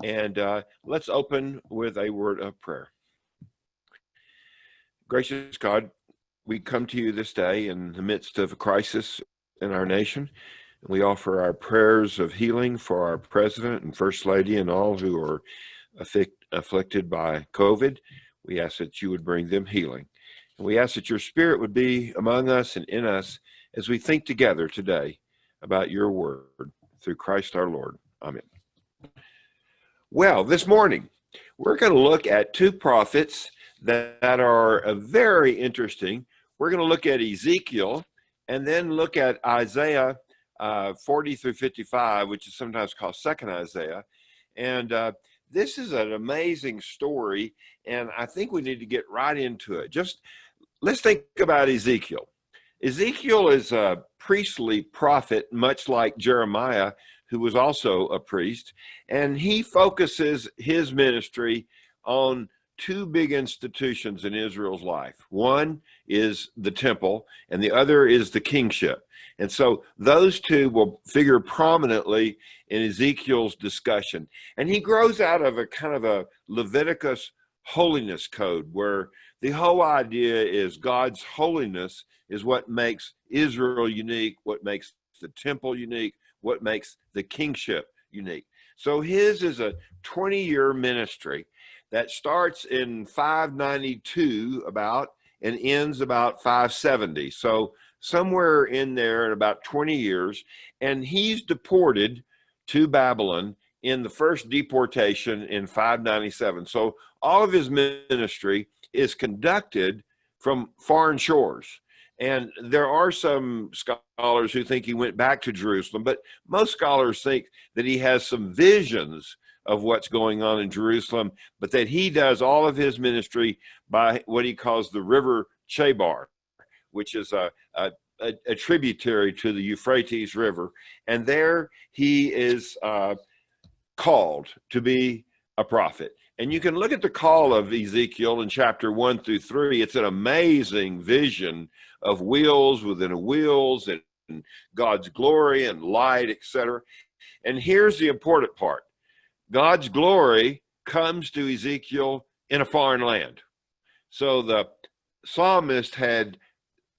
And let's open with a word of prayer. Gracious God, we come to you this day in the midst of a crisis in our nation. We offer our prayers of healing for our president and first lady and all who are afflicted by COVID. We ask that you would bring them healing. And we ask that your spirit would be among us and in us as we think together today about your word through Christ our Lord. Amen. Well, this morning, we're going to look at two prophets that are very interesting. We're going to look at Ezekiel and then look at Isaiah 40 through 55, which is sometimes called Second Isaiah. And this is an amazing story, and I think we need to get right into it. Just let's think about Ezekiel. Ezekiel is a priestly prophet, much like Jeremiah, who was also a priest, and he focuses his ministry on two big institutions in Israel's life. One is the temple, and the other is the kingship. And so those two will figure prominently in Ezekiel's discussion. And he grows out of a kind of a Leviticus holiness code, where the whole idea is God's holiness is what makes Israel unique, what makes the temple unique, what makes the kingship unique. So his is a 20-year ministry that starts in 592 about and ends about 570. So somewhere in there in about 20 years, and he's deported to Babylon in the first deportation in 597. So all of his ministry is conducted from foreign shores. And there are some scholars who think he went back to Jerusalem, but most scholars think that he has some visions of what's going on in Jerusalem, but that he does all of his ministry by what he calls the river Chebar, which is a tributary to the Euphrates River. And there he is called to be a prophet. And you can look at the call of Ezekiel in chapter 1 through 3. It's an amazing vision of wheels within wheels and God's glory and light, etc. And here's the important part. God's glory comes to Ezekiel in a foreign land. So the psalmist had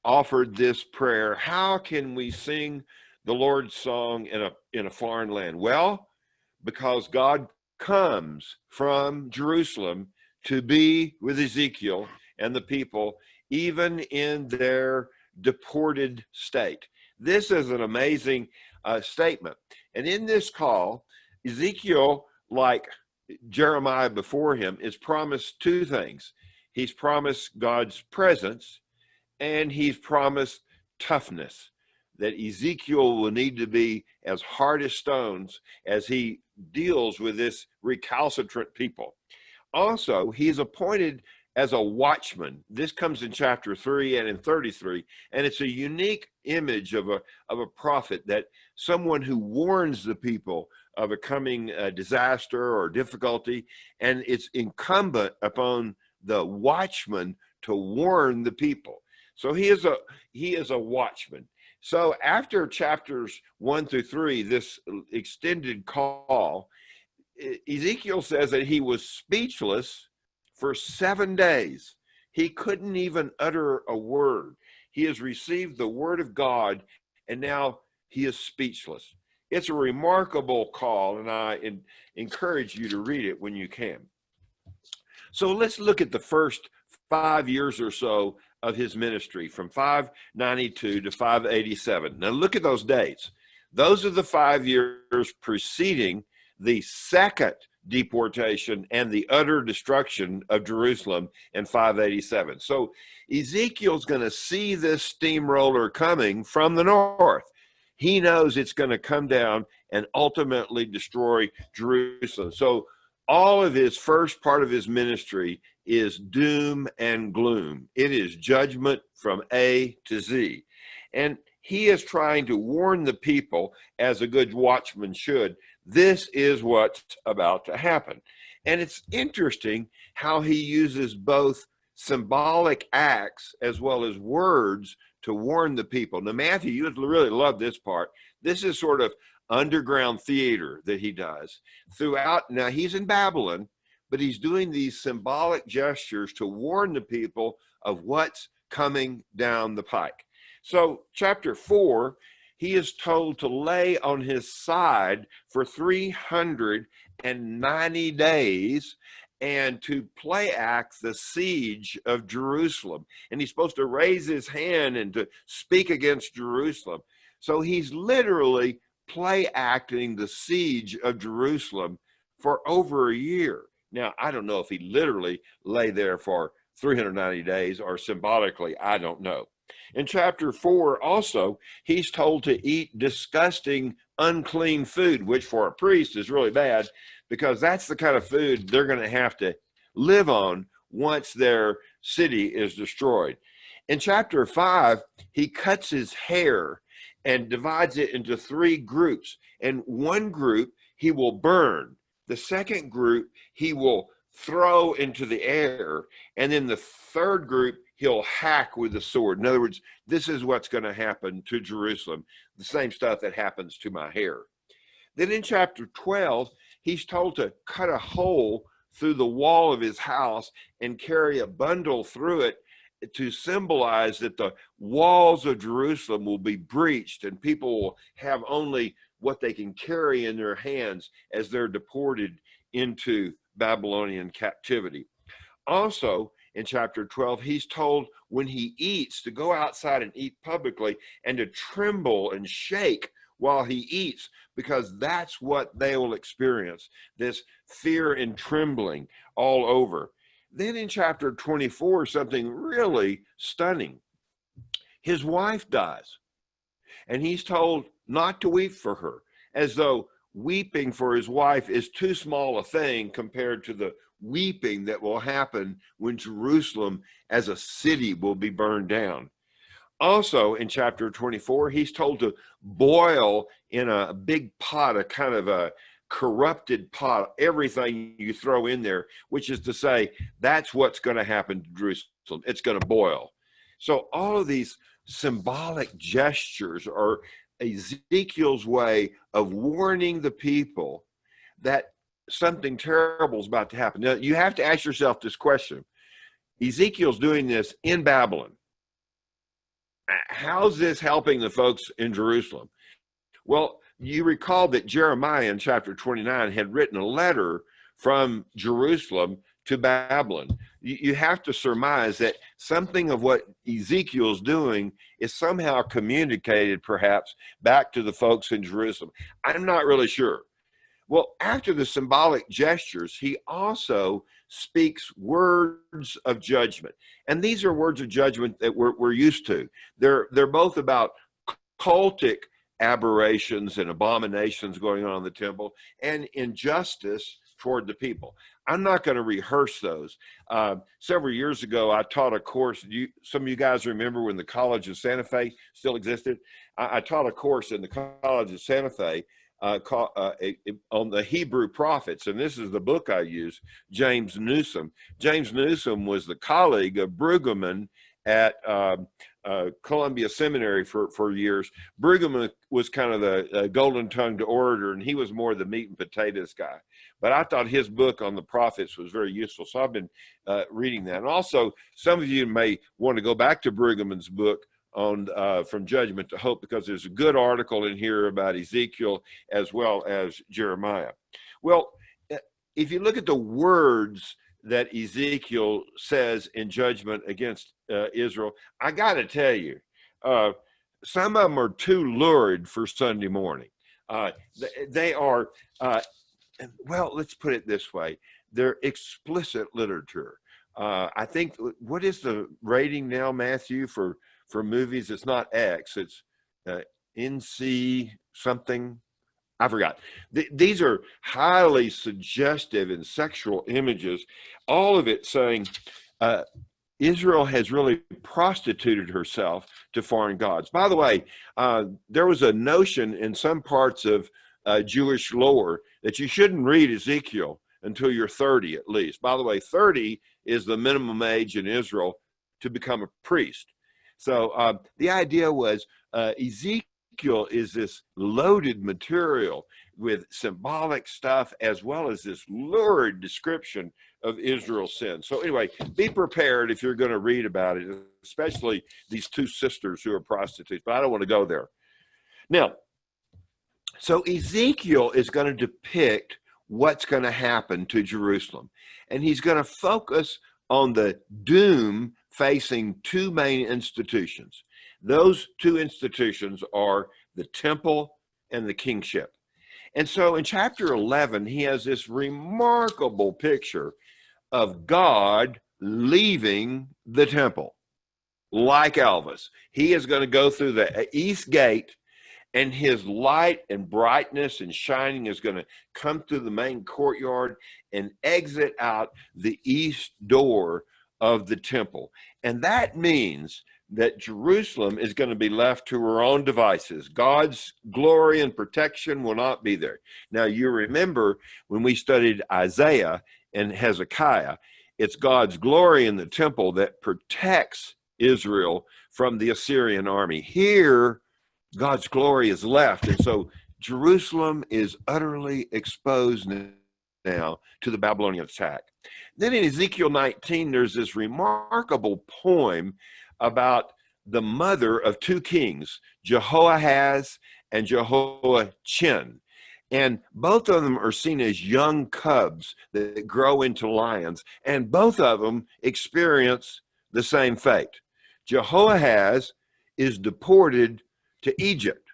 offered this prayer: how can we sing the Lord's song in a foreign land? Well, because God comes from Jerusalem to be with Ezekiel and the people, even in their deported state. This is an amazing statement. And in this call, Ezekiel, like Jeremiah before him, is promised two things. He's promised God's presence, and he's promised toughness, that Ezekiel will need to be as hard as stones as he deals with this recalcitrant people. Also, he's appointed as a watchman. This comes in chapter 3 and in 33, and it's a unique image of a prophet, that someone who warns the people of a coming disaster or difficulty, and it's incumbent upon the watchman to warn the people. So he is a watchman. So after chapters 1 through 3, this extended call, Ezekiel says that he was speechless for 7 days. He couldn't even utter a word. He has received the word of God, and now he is speechless. It's a remarkable call, and I encourage you to read it when you can. So let's look at the first 5 years or so of his ministry, from 592 to 587. Now look at those dates. Those are the 5 years preceding the second deportation and the utter destruction of Jerusalem in 587. So Ezekiel's going to see this steamroller coming from the north. He knows it's going to come down and ultimately destroy Jerusalem. So all of his first part of his ministry is doom and gloom. It is judgment from A to Z. And he is trying to warn the people, as a good watchman should, this is what's about to happen. And it's interesting how he uses both symbolic acts as well as words to warn the people. Now, Matthew, you would really love this part. This is sort of underground theater that he does throughout. Now he's in Babylon, but he's doing these symbolic gestures to warn the people of what's coming down the pike. So chapter 4, he is told to lay on his side for 390 days and to play act the siege of Jerusalem. And he's supposed to raise his hand and to speak against Jerusalem. So he's literally play acting the siege of Jerusalem for over a year. Now, I don't know if he literally lay there for 390 days or symbolically, I don't know. In chapter 4 also, he's told to eat disgusting, unclean food, which for a priest is really bad because that's the kind of food they're going to have to live on once their city is destroyed. In chapter 5, he cuts his hair and divides it into 3 groups. And one group he will burn. The second group he will throw into the air. And then the third group he'll hack with the sword. In other words, this is what's going to happen to Jerusalem, the same stuff that happens to my hair. Then in chapter 12, he's told to cut a hole through the wall of his house and carry a bundle through it to symbolize that the walls of Jerusalem will be breached and people will have only what they can carry in their hands as they're deported into Babylonian captivity. Also, in chapter 12, he's told when he eats to go outside and eat publicly and to tremble and shake while he eats, because that's what they will experience, this fear and trembling all over. Then in chapter 24, something really stunning. His wife dies, and he's told not to weep for her, as though weeping for his wife is too small a thing compared to the weeping that will happen when Jerusalem as a city will be burned down. Also in chapter 24, he's told to boil in a big pot, a kind of a corrupted pot, everything you throw in there, which is to say, that's what's going to happen to Jerusalem. It's going to boil. So all of these symbolic gestures are Ezekiel's way of warning the people that something terrible is about to happen. Now, you have to ask yourself this question. Ezekiel's doing this in Babylon. How's this helping the folks in Jerusalem? Well, you recall that Jeremiah in chapter 29 had written a letter from Jerusalem to Babylon. You have to surmise that something of what Ezekiel's doing is somehow communicated perhaps back to the folks in Jerusalem. I'm not really sure. Well, after the symbolic gestures, he also speaks words of judgment. And these are words of judgment that we're used to. They're both about cultic aberrations and abominations going on in the temple and injustice toward the people. I'm not going to rehearse those. Several years ago, I taught a course. Some of you guys remember when the College of Santa Fe still existed? I taught a course in the College of Santa Fe on the Hebrew prophets, and this is the book I use, James Newsom. James Newsom was the colleague of Brueggemann at Columbia Seminary for years. Brueggemann was kind of the golden-tongued orator, and he was more the meat and potatoes guy. But I thought his book on the prophets was very useful, so I've been reading that. And also, some of you may want to go back to Brueggemann's book on From Judgment to Hope, because there's a good article in here about Ezekiel as well as Jeremiah. Well, if you look at the words that Ezekiel says in judgment against Israel, I got to tell you, some of them are too lurid for Sunday morning. They are, well, let's put it this way. They're explicit literature. I think, what is the rating now, Matthew, for movies? It's not X, it's NC something. I forgot. These are highly suggestive and sexual images, all of it saying Israel has really prostituted herself to foreign gods. By the way, there was a notion in some parts of Jewish lore that you shouldn't read Ezekiel until you're 30 at least. By the way, 30 is the minimum age in Israel to become a priest. So the idea was Ezekiel is this loaded material with symbolic stuff as well as this lurid description of Israel's sin. So anyway, be prepared if you're going to read about it, especially these two sisters who are prostitutes, but I don't want to go there. Now, so Ezekiel is going to depict what's going to happen to Jerusalem, and he's going to focus on the doom facing two main institutions. Those two institutions are the temple and the kingship. And so in chapter 11, he has this remarkable picture of God leaving the temple like Elvis. He is going to go through the east gate, and his light and brightness and shining is going to come through the main courtyard and exit out the east door of the temple. And that means that Jerusalem is going to be left to her own devices. God's glory and protection will not be there. Now, you remember when we studied Isaiah and Hezekiah, it's God's glory in the temple that protects Israel from the Assyrian army. Here, God's glory is left. And so Jerusalem is utterly exposed now to the Babylonian attack. Then in Ezekiel 19, there's this remarkable poem about the mother of two kings, Jehoahaz and Jehoiachin. And both of them are seen as young cubs that grow into lions. And both of them experience the same fate. Jehoahaz is deported to Egypt,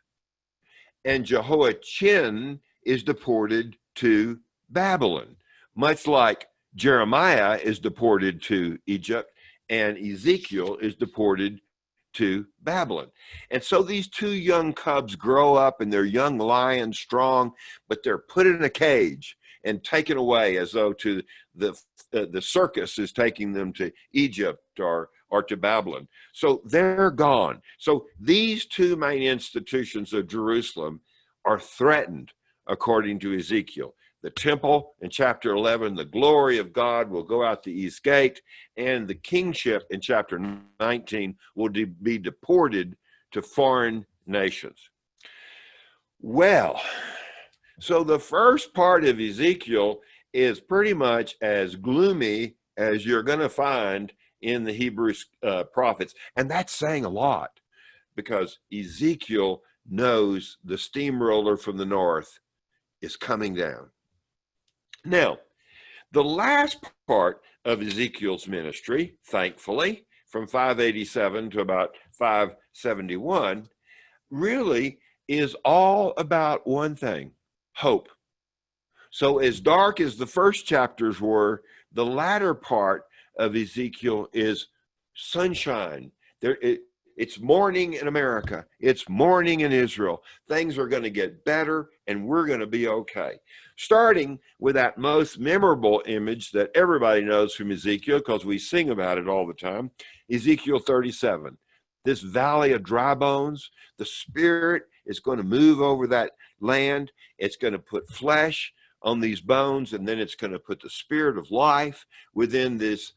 and Jehoiachin is deported to Babylon, much like Jeremiah is deported to Egypt and Ezekiel is deported to Babylon. And so these two young cubs grow up and they're young lions, strong, but they're put in a cage and taken away as though to the circus is taking them to Egypt or to Babylon. So they're gone. So these two main institutions of Jerusalem are threatened, according to Ezekiel. The temple in chapter 11, the glory of God will go out the east gate, and the kingship in chapter 19 will be deported to foreign nations. Well, so the first part of Ezekiel is pretty much as gloomy as you're going to find in the Hebrew prophets. And that's saying a lot, because Ezekiel knows the steamroller from the north is coming down. Now, the last part of Ezekiel's ministry, thankfully, from 587 to about 571, really is all about one thing: hope. So as dark as the first chapters were, the latter part of Ezekiel is sunshine. It's morning in America. It's morning in Israel. Things are going to get better, and we're going to be okay. Starting with that most memorable image that everybody knows from Ezekiel, because we sing about it all the time, Ezekiel 37. This valley of dry bones, the Spirit is going to move over that land. It's going to put flesh on these bones, and then it's going to put the Spirit of life within this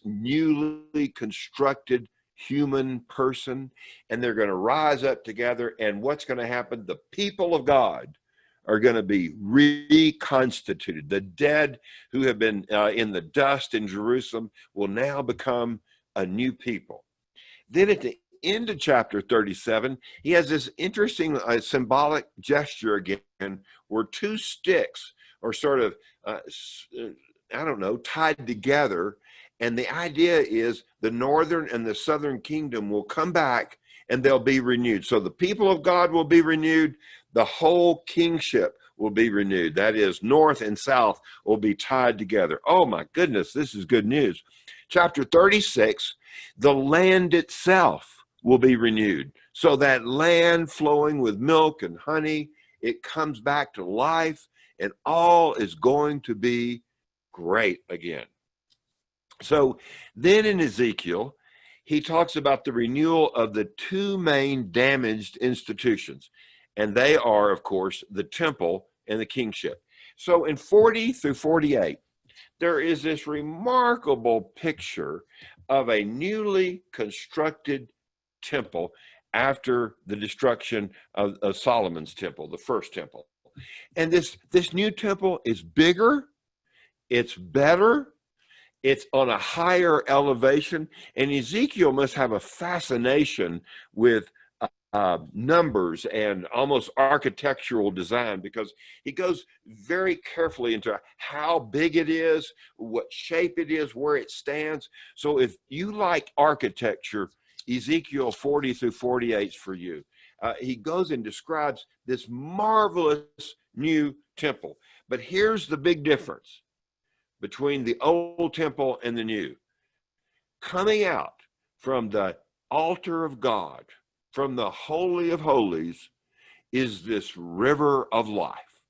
newly constructed human person, and they're going to rise up together. And what's going to happen? The people of God are going to be reconstituted. The dead who have been in the dust in Jerusalem will now become a new people. Then at the end of chapter 37, he has this interesting symbolic gesture again, where two sticks are sort of, tied together. And the idea is the northern and the southern kingdom will come back and they'll be renewed. So the people of God will be renewed. The whole kingship will be renewed. That is, north and south will be tied together. Oh my goodness, this is good news. Chapter 36, the land itself will be renewed. So that land flowing with milk and honey, it comes back to life, and all is going to be great again. So then in Ezekiel, he talks about the renewal of the two main damaged institutions. And they are, of course, the temple and the kingship. So in 40 through 48, there is this remarkable picture of a newly constructed temple after the destruction of Solomon's temple, the first temple. And this new temple is bigger, it's better, it's on a higher elevation, and Ezekiel must have a fascination with numbers and almost architectural design, because he goes very carefully into how big it is, what shape it is, where it stands. So if you like architecture, Ezekiel 40 through 48 is for you. He goes and describes this marvelous new temple. But here's the big difference between the old temple and the new. Coming out from the altar of God, from the Holy of Holies, is this river of life.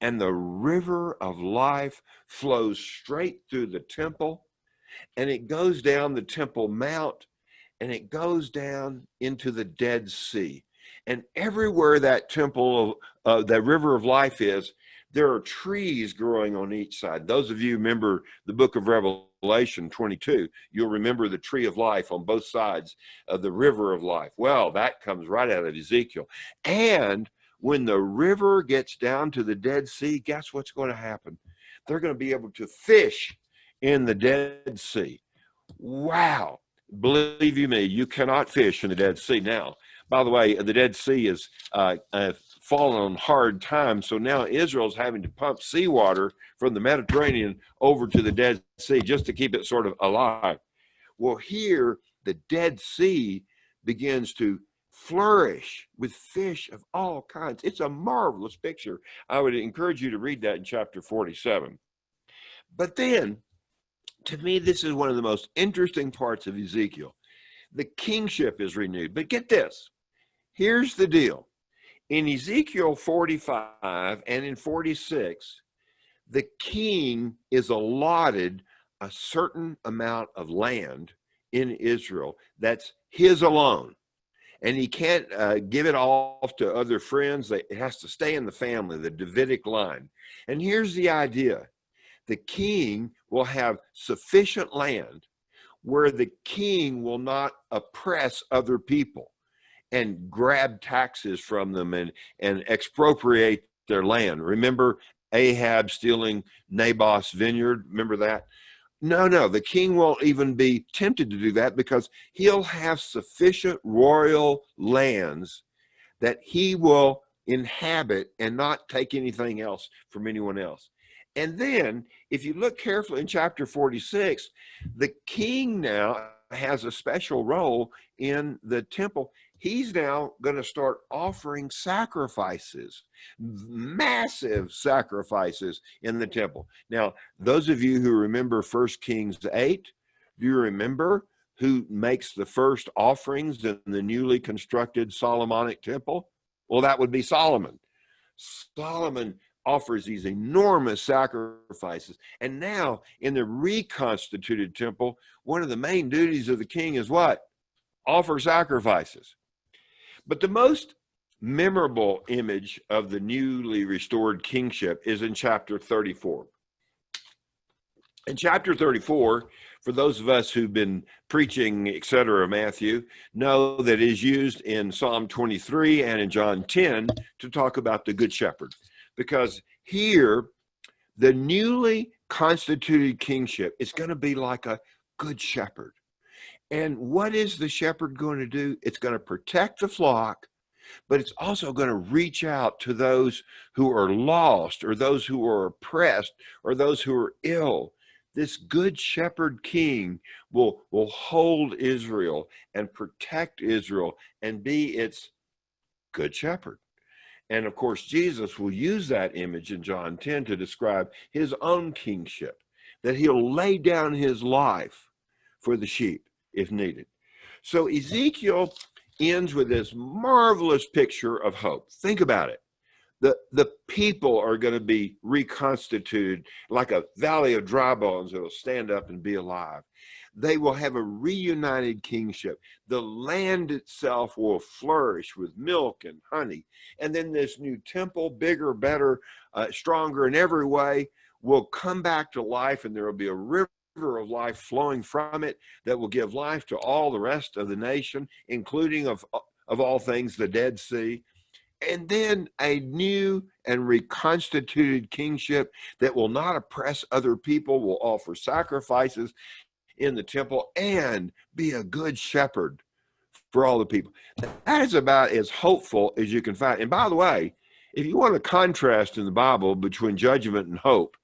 And the river of life flows straight through the temple, and it goes down the Temple Mount, and it goes down into the Dead Sea. And everywhere that temple, that river of life is, there are trees growing on each side. Those of you remember the book of Revelation 22, you'll remember the tree of life on both sides of the river of life. Well, that comes right out of Ezekiel. And when the river gets down to the Dead Sea, guess what's going to happen? They're going to be able to fish in the Dead Sea. Wow. Believe you me, you cannot fish in the Dead Sea now. By the way, the Dead Sea is fallen on hard times, so now Israel's having to pump seawater from the Mediterranean over to the Dead Sea just to keep it sort of alive. Well, here, the Dead Sea begins to flourish with fish of all kinds. It's a marvelous picture. I would encourage you to read that in chapter 47. But then, to me, this is one of the most interesting parts of Ezekiel. The kingship is renewed. But get this. Here's the deal. In Ezekiel 45 and in 46, the king is allotted a certain amount of land in Israel that's his alone. And he can't give it off to other friends. It has to stay in the family, the Davidic line. And here's the idea. The king will have sufficient land where the king will not oppress other people and grab taxes from them and expropriate their land. Remember Ahab stealing Naboth's vineyard? Remember that? No, the king won't even be tempted to do that, because he'll have sufficient royal lands that he will inhabit and not take anything else from anyone else. And then, if you look carefully in chapter 46, the king now has a special role in the temple. He's now going to start offering sacrifices, massive sacrifices in the temple. Now, those of you who remember 1 Kings 8, do you remember who makes the first offerings in the newly constructed Solomonic temple? Well, that would be Solomon. Solomon offers these enormous sacrifices. And now in the reconstituted temple, one of the main duties of the king is what? Offer sacrifices. But the most memorable image of the newly restored kingship is in chapter 34. In chapter 34, for those of us who've been preaching, etc., Matthew, know that it is used in Psalm 23 and in John 10 to talk about the Good Shepherd. Because here, the newly constituted kingship is going to be like a good shepherd. And what is the shepherd going to do? It's going to protect the flock, but it's also going to reach out to those who are lost, or those who are oppressed, or those who are ill. This good shepherd king will hold Israel and protect Israel and be its good shepherd. And of course, Jesus will use that image in John 10 to describe his own kingship, that he'll lay down his life for the sheep if needed. So Ezekiel ends with this marvelous picture of hope. Think about it. The people are going to be reconstituted like a valley of dry bones that will stand up and be alive. They will have a reunited kingship. The land itself will flourish with milk and honey. And then this new temple, bigger, better, stronger in every way, will come back to life, and there will be a river of life flowing from it that will give life to all the rest of the nation, including of of all things, the Dead Sea, and then a new and reconstituted kingship that will not oppress other people, will offer sacrifices in the temple, and be a good shepherd for all the people. That is about as hopeful as you can find. And by the way, if you want a contrast in the Bible between judgment and hope,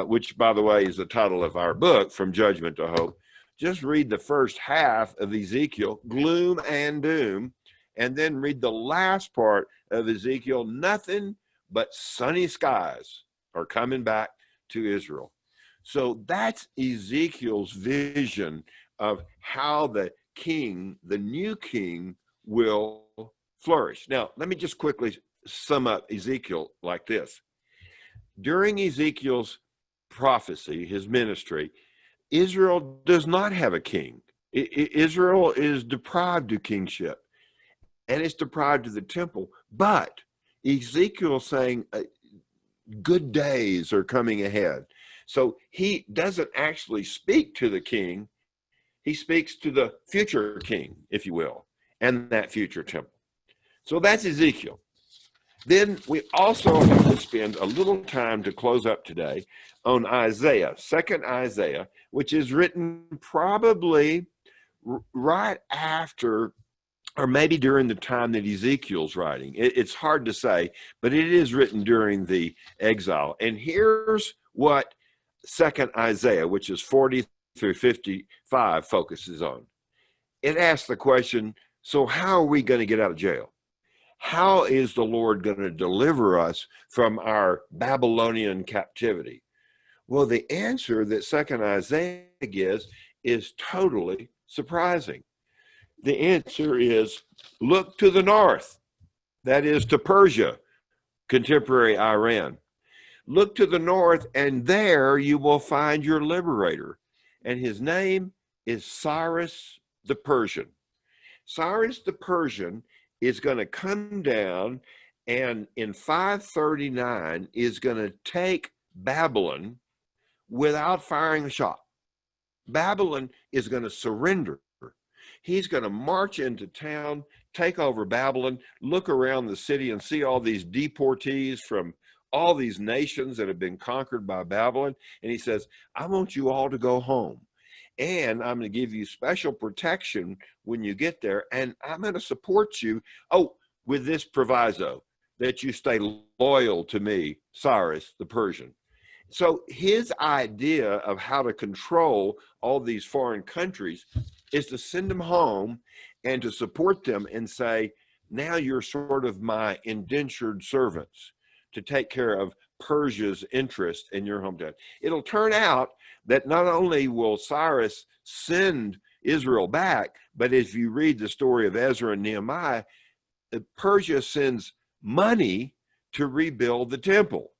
which, by the way, is the title of our book, From Judgment to Hope, just read the first half of Ezekiel, gloom and doom, and then read the last part of Ezekiel, nothing but sunny skies are coming back to Israel. So that's Ezekiel's vision of how the king, the new king, will flourish. Now, let me just quickly sum up Ezekiel like this. During Ezekiel's prophecy, his ministry, Israel does not have a king. Israel is deprived of kingship, and it's deprived of the temple. But Ezekiel's saying good days are coming ahead. So he doesn't actually speak to the king. He speaks to the future king, if you will, and that future temple. So that's Ezekiel. Then we also have to spend a little time to close up today on Isaiah, second Isaiah, which is written probably right after or maybe during the time that Ezekiel's writing. It's hard to say, but it is written during the exile. And here's what second Isaiah, which is 40 through 55, focuses on. It asks the question, so how are we going to get out of jail? How is the Lord going to deliver us from our Babylonian captivity? Well, the answer that second Isaiah gives is totally surprising. The answer is, look to the north, that is to Persia, contemporary Iran. Look to the north, and there you will find your liberator. And his name is Cyrus the Persian. Cyrus the Persian is going to come down, and in 539 is going to take Babylon without firing a shot. Babylon is going to surrender. He's going to march into town, take over Babylon, look around the city and see all these deportees from all these nations that have been conquered by Babylon. And he says, I want you all to go home. And I'm going to give you special protection when you get there. And I'm going to support you, with this proviso, that you stay loyal to me, Cyrus the Persian. So his idea of how to control all these foreign countries is to send them home and to support them and say, now you're sort of my indentured servants to take care of Persia's interest in your hometown. It'll turn out that not only will Cyrus send Israel back, but if you read the story of Ezra and Nehemiah, Persia sends money to rebuild the temple.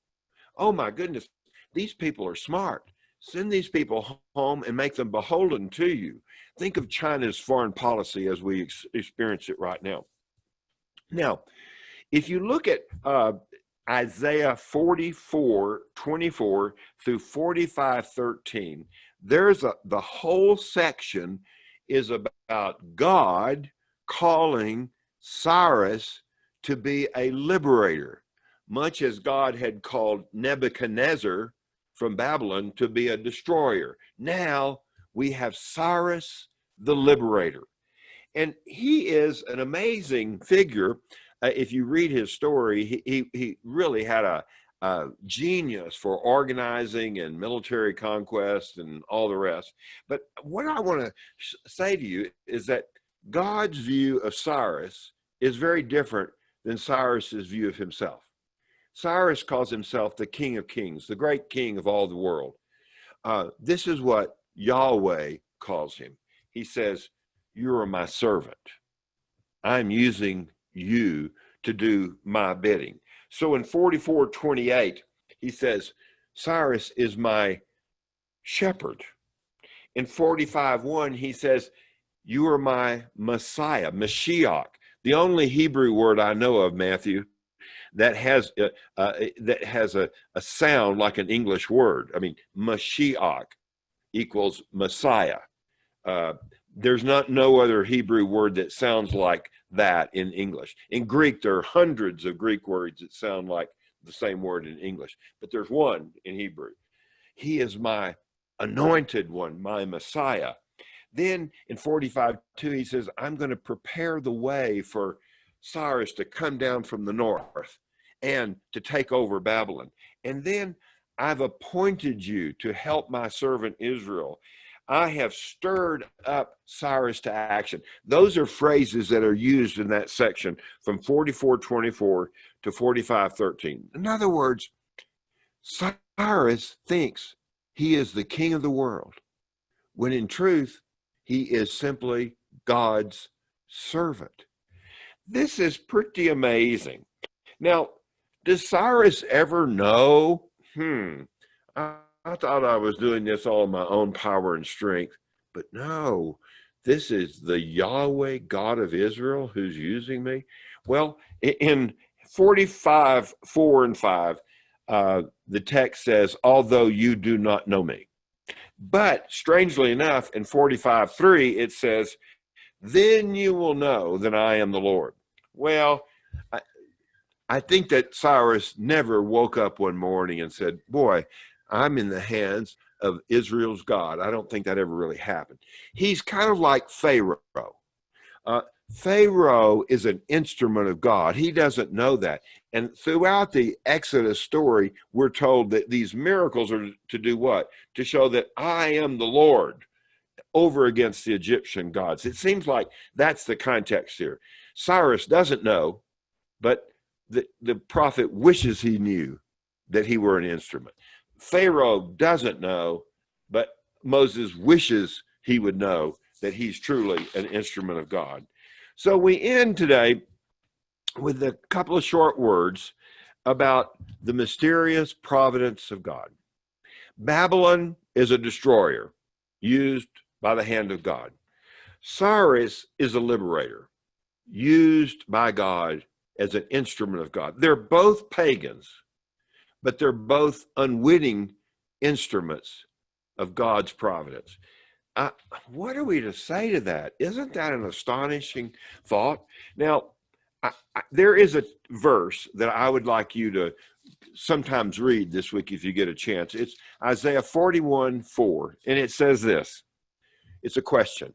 Oh my goodness, these people are smart. Send these people home and make them beholden to you. Think of China's foreign policy as we experience it right now. Now, if you look at Isaiah 44:24 through 45:13, the whole section is about God calling Cyrus to be a liberator, much as God had called Nebuchadnezzar from Babylon to be a destroyer. Now we have Cyrus the liberator. And he is an amazing figure. If you read his story, he really had a genius for organizing and military conquest and all the rest. But what I want to say to you is that God's view of Cyrus is very different than Cyrus's view of himself. Cyrus calls himself the King of Kings, the great king of all the world. This is what Yahweh calls him. He says, you are my servant. I'm using you to do my bidding. So in 44:28, he says, Cyrus is my shepherd. In 45:1, he says, you are my Messiah, Mashiach, the only Hebrew word I know of, Matthew, that has a sound like an English word. I mean, Mashiach equals Messiah. There's no other Hebrew word that sounds like that in English. In Greek, there are hundreds of Greek words that sound like the same word in English, but there's one in Hebrew. He is my anointed one, my Messiah. Then in 45:2, he says, I'm going to prepare the way for Cyrus to come down from the north and to take over Babylon. And then I've appointed you to help my servant Israel. I have stirred up Cyrus to action. Those are phrases that are used in that section from 44:24 to 45:13. In other words, Cyrus thinks he is the king of the world, when in truth, he is simply God's servant. This is pretty amazing. Now, does Cyrus ever know, I thought I was doing this all in my own power and strength, but no, this is the Yahweh God of Israel who's using me? Well, in 45:4 and 5, the text says, although you do not know me. But strangely enough, in 45:3, it says, then you will know that I am the Lord. Well, I think that Cyrus never woke up one morning and said, boy, I'm in the hands of Israel's God. I don't think that ever really happened. He's kind of like Pharaoh. Pharaoh is an instrument of God. He doesn't know that. And throughout the Exodus story, we're told that these miracles are to do what? To show that I am the Lord over against the Egyptian gods. It seems like that's the context here. Cyrus doesn't know, but the prophet wishes he knew that he were an instrument. Pharaoh doesn't know, but Moses wishes he would know that he's truly an instrument of God. So we end today with a couple of short words about the mysterious providence of God. Babylon is a destroyer used by the hand of God. Cyrus is a liberator used by God as an instrument of God. They're both pagans, but they're both unwitting instruments of God's providence. What are we to say to that? Isn't that an astonishing thought? Now, there is a verse that I would like you to sometimes read this week if you get a chance. It's Isaiah 41:4, and it says this. It's a question.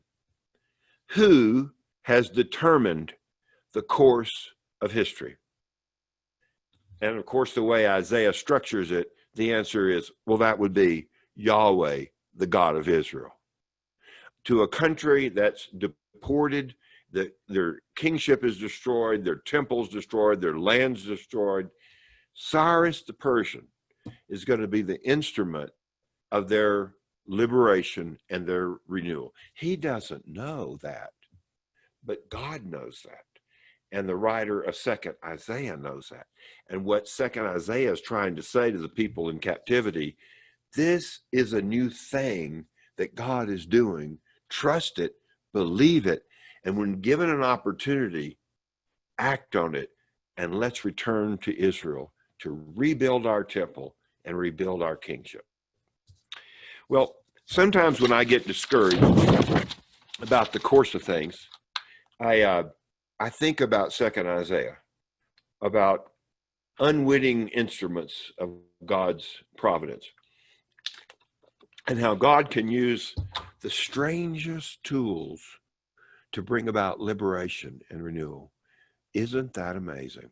Who has determined the course of history? And of course, the way Isaiah structures it, the answer is, well, that would be Yahweh, the God of Israel. To a country that's deported, their kingship is destroyed, their temples destroyed, their lands destroyed, Cyrus the Persian is going to be the instrument of their liberation and their renewal. He doesn't know that, but God knows that. And the writer of 2nd Isaiah knows that. And what 2nd Isaiah is trying to say to the people in captivity, this is a new thing that God is doing. Trust it, believe it, and when given an opportunity, act on it, and let's return to Israel to rebuild our temple and rebuild our kingship. Well, sometimes when I get discouraged about the course of things, I think about 2nd Isaiah, about unwitting instruments of God's providence, and how God can use the strangest tools to bring about liberation and renewal. Isn't that amazing?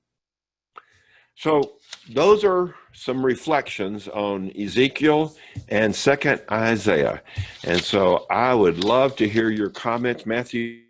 So those are some reflections on Ezekiel and 2nd Isaiah. And so I would love to hear your comments. Matthew,